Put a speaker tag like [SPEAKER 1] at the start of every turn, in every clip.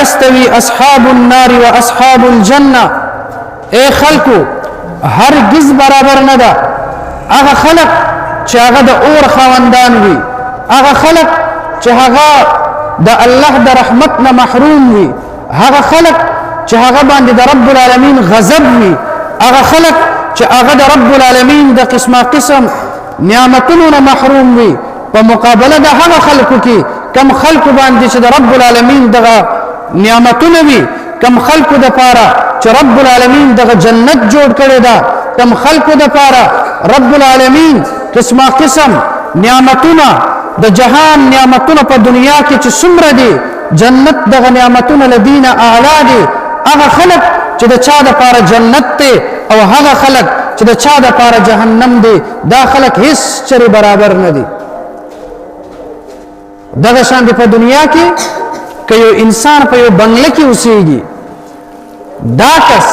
[SPEAKER 1] يستوي اصحاب النار واصحاب الجنه اے خلقو هرگز برابر نه ده هغه خلق چې هغه د اور خواندان وي هغه خلق چې هغه د الله د رحمت نه محروم وي هغه خلق چې هغه باندې د رب العالمین غضب وي هغه خلق چې هغه د رب العالمین د قسمه قسم نعمتونو نه محروم وي په مقابله د هغه خلقو کې کم خلق باندې چې د رب العالمین دغه نعمتونه وي کم خلق د پاره چې رب العالمین دغه جنت جوړ کړی دا کم خلق د پاره رب العالمین قسمه قسم نعمتونه د جهان نعمتونه په دنیا کې چې څومره دي جنت دغه نعمتونه لدینه اعلی دي هغه خلق چې د چا د پاره جنت ته او هغه خلق چې د چا د پاره جهنم دي دا خلق هیڅ چره برابر نه دي دغه شان په دنیا کې که یو انسان په یو بنگله کې اوسېږي دا کس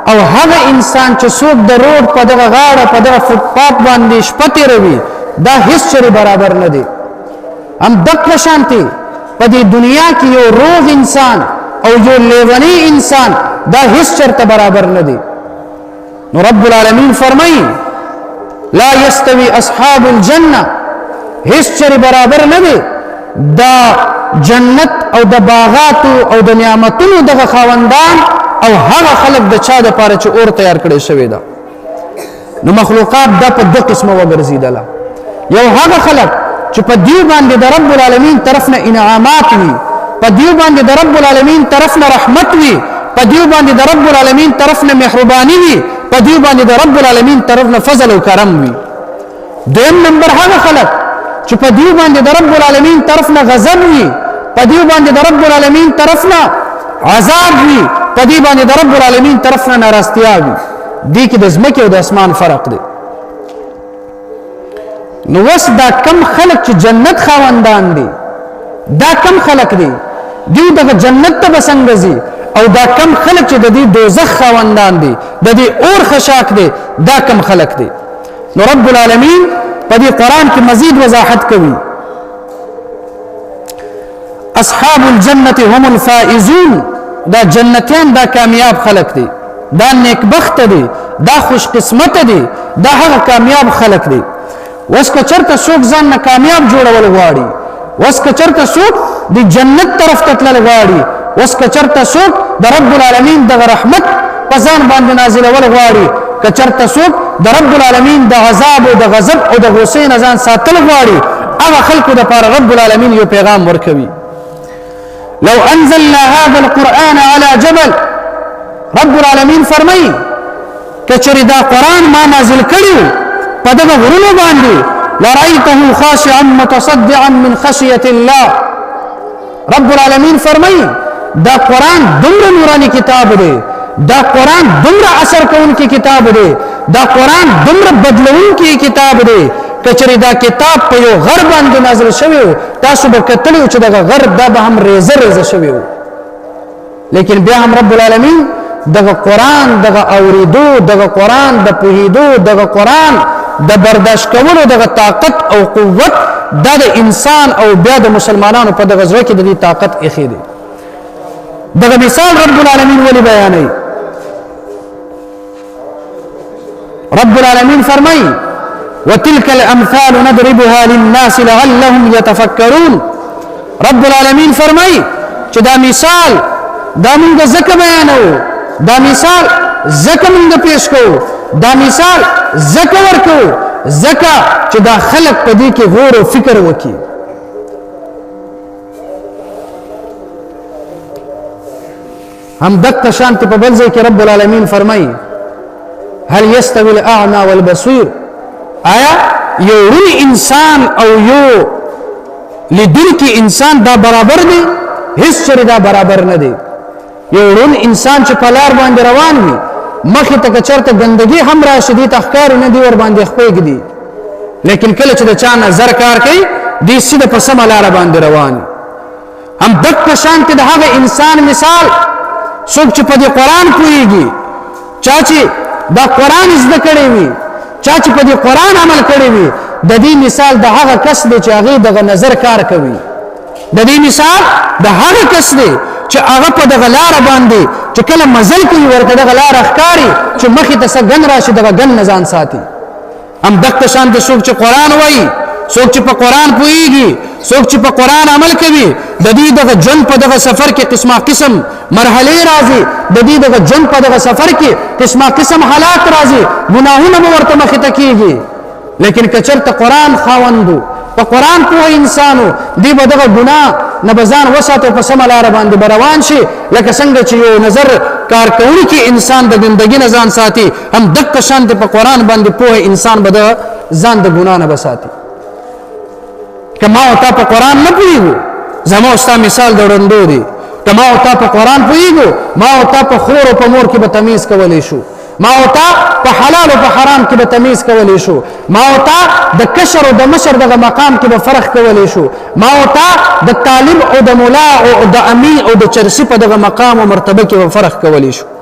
[SPEAKER 1] او هغه انسان چې څوک د روډ په دغه غاړه په دغه فوټپاث باندې شپه تېروي دا هیڅ چره برابر نه دي هم دغه شانتي په دې دنیا کې یو روغ انسان او یو لیونی انسان دا هیڅ چرته برابر نه دي نو رب العالمین فرمایي لا يستوي اصحاب الجنه هیڅ چره برابر نه دي دا جنت او د باغاتو او د نعمتونو دغه خاوندان او هغه خلق د چا د پاره چې اور تیار کړي شوی دا نو مخلوقات دا په دوه قسمه وګرځیدله یو هغه خلق چې په دیو باندې د رب العالمین طرف نه انعامات وي په دیو باندې د رب العالمین طرف نه رحمت وي په دیو باندې د رب العالمین طرف نه مهرباني وي په دیو باندې د رب العالمین طرف نه فضل او کرم وي دویم نمبر هغه خلق چې په دیو باندې د رب العالمین طرف نه غضب وي په دیو باندې د رب العالمین طرف نه عذاب وي په دیو باندې د رب العالمین طرف نه ناراستیا وي دې کې د ځمکې او د اسمان فرق دی نو وس دا کم خلق چې جنت خاوندان دي دا کم خلق دي دیو دغه جنت ته بسنګزي او دا کم خلق چې د دې دوزخ خاوندان دي د دې اور خشاک دي دا کم خلق دي نو رب العالمین په دې قران کې مزید وضاحت کوي اصحاب الجنه هم الفائزون دا جنتیان دا کامیاب خلق دي دا نیکبخت دي دا خوش قسمت دي دا هغه کامیاب خلق دي وسکه چرته څوک ځان نه کامیاب جوړول غواړي وسکه چرته څوک د جنت طرف ته تلل غواړي وسکه چرته څوک د رب العالمین د رحمت په ځان باندې نازلول غواړي که چرته څوک د رب العالمین د عذاب او د غضب او د غصې نه ځان ساتل غواړي هغه خلکو د پاره رب العالمین یو پیغام ورکوي لو انزلنا هذا القرآن على جبل رب العالمین فرمایي کچری دا قرآن ما نازل کړیو په دغه غرونو باندې لرأيته خاشعا متصدعا من خشية الله رب العالمین فرمایي دا قرآن دومره نورانی کتاب دی دا قرآن دومره اثر کوونکی کتاب دی دا قرآن دومره بدلونکی کتاب دی کچری دا کتاب په یو غر باندې نازل شوی تاسو به کتلی چې دغه غر دا به هم ریزه ریزه شوی لیکن بیا هم رب العالمین دغه قرآن دغه اوریدو دغه قرآن د پوهیدو دغه قرآن د برداشت کولو دغه طاقت او قوت دا د انسان او بیا د مسلمانانو په دغه ځای کې د دې طاقت اخی دی دغه مثال رب العالمین ولی بیانوي رب العالمین فرمایي وتلك الامثال نضربها للناس لعلهم يتفكرون رب العالمین فرمایي چې دا مثال دا موږ ځکه بیانو دا مثال ځکه موږ پیش کوو دا مثال ځکه ورکو ځکه چې دا خلق په دې کې غور او فکر وکړي هم دغه شانت په بل ځای کې رب العالمین فرمایي هل يستوي الاعمى والبصير آیا یو وري انسان او یو لیدونکي انسان دا برابر دي هیڅ چره دا برابر نه دي یو وري انسان چې په لار باندې روان وي مخې ته چرته ګندګي هم راشي دي تخکار نه دي ور باندې خپېږي دي لیکن کله چې د چا نظر کار کوي دي سیده په سم لار باندې روان هم دغه شانت د هغه انسان مثال څوک چې په دې قران پويږي چا چې دا قران زده کړی وي چا چې په دې قران عمل کړی وي د دې مثال د هغه کس دی چې هغه دغه نظر کار کوي د دې مثال د هغه کس دی چې هغه په دغه لار باندې چې کله مزل کوي ورته دغه لار ښکاری چې مخې ته څه ګن راشي دغه ګن نه ځان ساتي هم دغه شان د څوک چې قرآن وایي څوک چې په قرآن پوهیږي څوک چې په قرآن عمل کوي د دې دغه ژوند په دغه سفر کې قسمه قسم مرحلې راځي د دې دغه ژوند په دغه سفر کې قسمه قسم حالات راځي ګناهونه به ورته مخې ته کېږي لیکن که چېرته قرآن خاوندو په قرآن پوه انسانو دی به دغه ګناه نه به ځان وساتو په سمه لاره باندې به روان شي لکه څنګه چې یو نظر کارکوونکی انسان د ګندګي نه ځان ساتي هم دغه شان په قرآن باندې پوه انسان به د ځان د ګناه نه به ساتي که ما او تا په قرآن نه پوهېږو زما او ستا مثال د ړندو دی که ما او تا په قرآن پوهېږو ما او تا په خور او په مور کې به تمیز کولی شو ما او تا په حلال او په حرام کې به تمیز کولی شو ما او تا د کشر او د مشر دغه مقام کې به فرق کولی شو ما او تا د طالب او د مولا او د امین او د چرسی په دغه مقام او مرتبه کې به فرق کولی شو